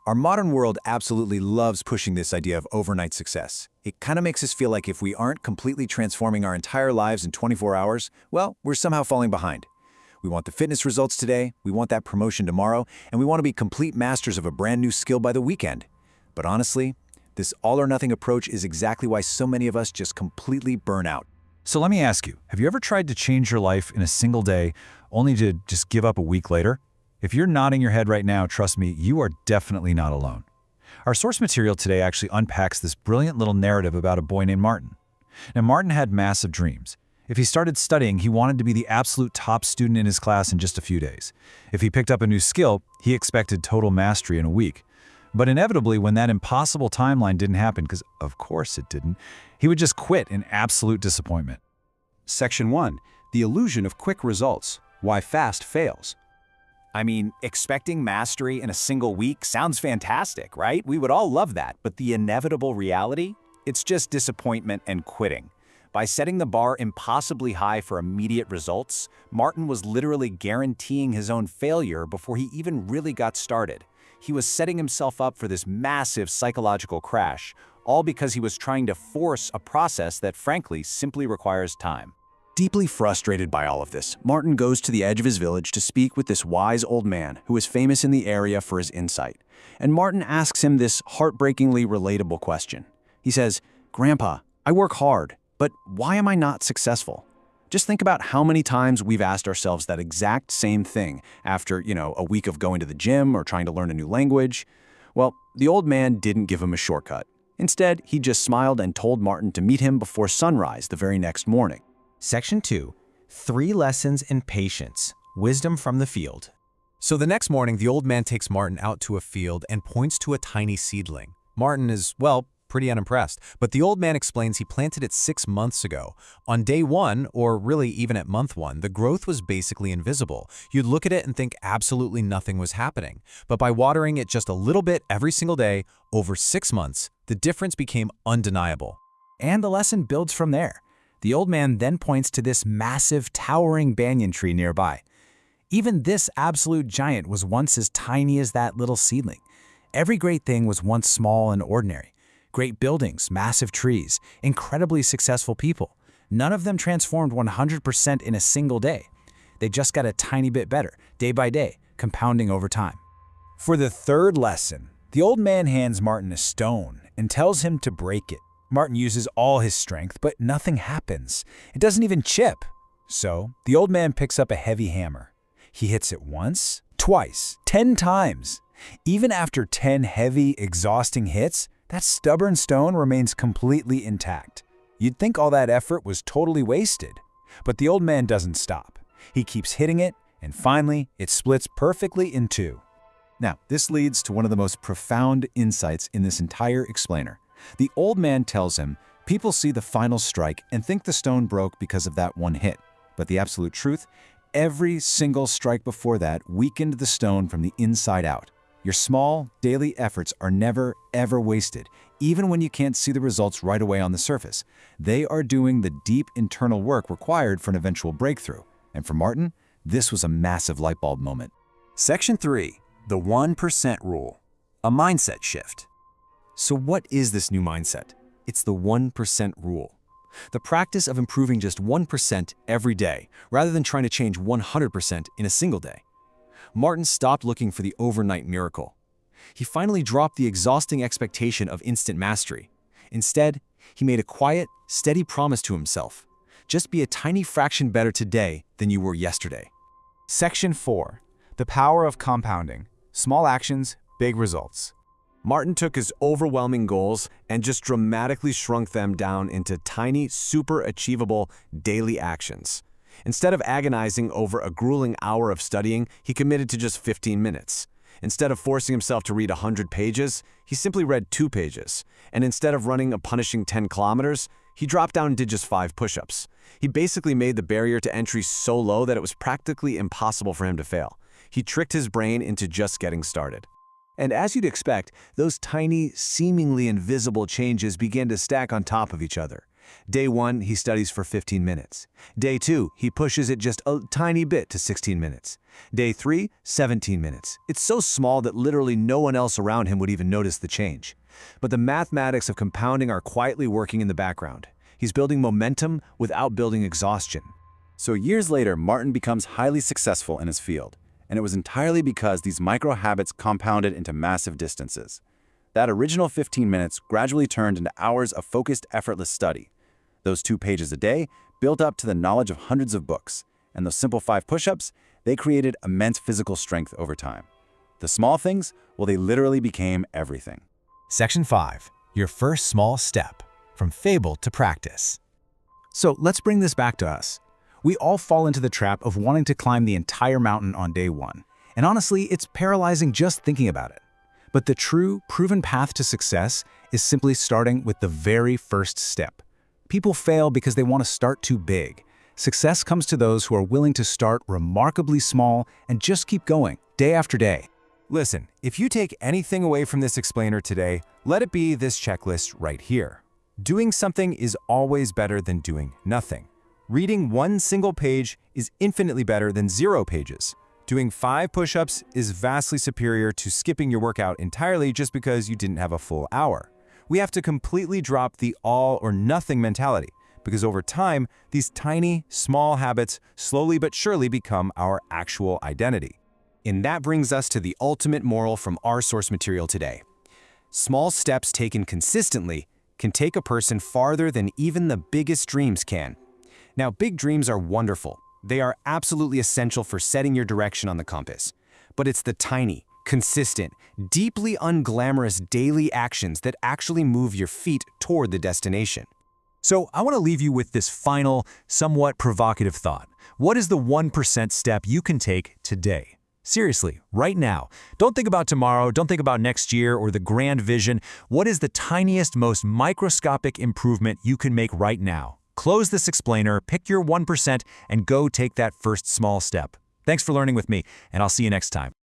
Our modern world absolutely loves pushing this idea of overnight success. It kind of makes us feel like if we aren't completely transforming our entire lives in 24 hours, well, we're somehow falling behind. We want the fitness results today, we want that promotion tomorrow, and we want to be complete masters of a brand new skill by the weekend. But honestly, this all-or-nothing approach is exactly why so many of us just completely burn out. So let me ask you, have you ever tried to change your life in a single day only to just give up a week later? If you're nodding your head right now, trust me, you are definitely not alone. Our source material today actually unpacks this brilliant little narrative about a boy named Martin. Now, Martin had massive dreams. If he started studying, he wanted to be the absolute top student in his class in just a few days. If he picked up a new skill, he expected total mastery in a week. But inevitably, when that impossible timeline didn't happen, because of course it didn't, he would just quit in absolute disappointment. Section 1. The illusion of quick results. Why fast fails. I mean, expecting mastery in a single week sounds fantastic, right? We would all love that, but the inevitable reality? It's just disappointment and quitting. By setting the bar impossibly high for immediate results, Martin was literally guaranteeing his own failure before he even really got started. He was setting himself up for this massive psychological crash, all because he was trying to force a process that frankly simply requires time. Deeply frustrated by all of this, Martin goes to the edge of his village to speak with this wise old man who is famous in the area for his insight. And Martin asks him this heartbreakingly relatable question. He says, "Grandpa, I work hard, but why am I not successful?" Just think about how many times we've asked ourselves that exact same thing after, a week of going to the gym or trying to learn a new language. Well, the old man didn't give him a shortcut. Instead, he just smiled and told Martin to meet him before sunrise the very next morning. Section 2. 3 Lessons in Patience. Wisdom from the Field. So the next morning, the old man takes Martin out to a field and points to a tiny seedling. Martin is, well, pretty unimpressed, but the old man explains he planted it 6 months ago. On day 1, or really even at month 1, the growth was basically invisible. You'd look at it and think absolutely nothing was happening. But by watering it just a little bit every single day, over 6 months, the difference became undeniable. And the lesson builds from there. The old man then points to this massive, towering banyan tree nearby. Even this absolute giant was once as tiny as that little seedling. Every great thing was once small and ordinary. Great buildings, massive trees, incredibly successful people. None of them transformed 100% in a single day. They just got a tiny bit better, day by day, compounding over time. For the third lesson, the old man hands Martin a stone and tells him to break it. Martin uses all his strength, but nothing happens. It doesn't even chip. So, the old man picks up a heavy hammer. He hits it once, twice, 10 times. Even after 10 heavy, exhausting hits, that stubborn stone remains completely intact. You'd think all that effort was totally wasted. But the old man doesn't stop. He keeps hitting it, and finally, it splits perfectly in 2. Now, this leads to one of the most profound insights in this entire explainer. The old man tells him, people see the final strike and think the stone broke because of that one hit. But the absolute truth, every single strike before that weakened the stone from the inside out. Your small, daily efforts are never, ever wasted, even when you can't see the results right away on the surface. They are doing the deep internal work required for an eventual breakthrough. And for Martin, this was a massive light bulb moment. Section 3. The 1% Rule. A mindset shift. So what is this new mindset? It's the 1% rule. The practice of improving just 1% every day, rather than trying to change 100% in a single day. Martin stopped looking for the overnight miracle. He finally dropped the exhausting expectation of instant mastery. Instead, he made a quiet, steady promise to himself. Just be a tiny fraction better today than you were yesterday. Section 4. The Power of Compounding. Small actions, big results. Martin took his overwhelming goals and just dramatically shrunk them down into tiny, super achievable daily actions. Instead of agonizing over a grueling hour of studying, he committed to just 15 minutes. Instead of forcing himself to read 100 pages, he simply read 2 pages. And instead of running a punishing 10 kilometers, he dropped down and did just 5 push-ups. He basically made the barrier to entry so low that it was practically impossible for him to fail. He tricked his brain into just getting started. And as you'd expect, those tiny, seemingly invisible changes began to stack on top of each other. Day 1, he studies for 15 minutes. Day 2, he pushes it just a tiny bit to 16 minutes. Day 3, 17 minutes. It's so small that literally no one else around him would even notice the change. But the mathematics of compounding are quietly working in the background. He's building momentum without building exhaustion. So years later, Martin becomes highly successful in his field, and it was entirely because these micro habits compounded into massive distances. That original 15 minutes gradually turned into hours of focused, effortless study. Those 2 pages a day built up to the knowledge of hundreds of books, and those simple 5 push-ups, they created immense physical strength over time. The small things, well, they literally became everything. Section 5. Your first small step. From fable to practice. So let's bring this back to us. We all fall into the trap of wanting to climb the entire mountain on day 1. And honestly, it's paralyzing just thinking about it. But the true, proven path to success is simply starting with the very first step. People fail because they want to start too big. Success comes to those who are willing to start remarkably small and just keep going, day after day. Listen, if you take anything away from this explainer today, let it be this checklist right here. Doing something is always better than doing nothing. Reading 1 single page is infinitely better than 0 pages. Doing 5 push-ups is vastly superior to skipping your workout entirely just because you didn't have a full hour. We have to completely drop the all or nothing mentality, because over time, these tiny, small habits slowly but surely become our actual identity. And that brings us to the ultimate moral from our source material today. Small steps taken consistently can take a person farther than even the biggest dreams can. Now, big dreams are wonderful. They are absolutely essential for setting your direction on the compass. But it's the tiny, consistent, deeply unglamorous daily actions that actually move your feet toward the destination. So I want to leave you with this final, somewhat provocative thought. What is the 1% step you can take today? Seriously, right now. Don't think about tomorrow, don't think about next year or the grand vision. What is the tiniest, most microscopic improvement you can make right now? Close this explainer, pick your 1%, and go take that first small step. Thanks for learning with me, and I'll see you next time.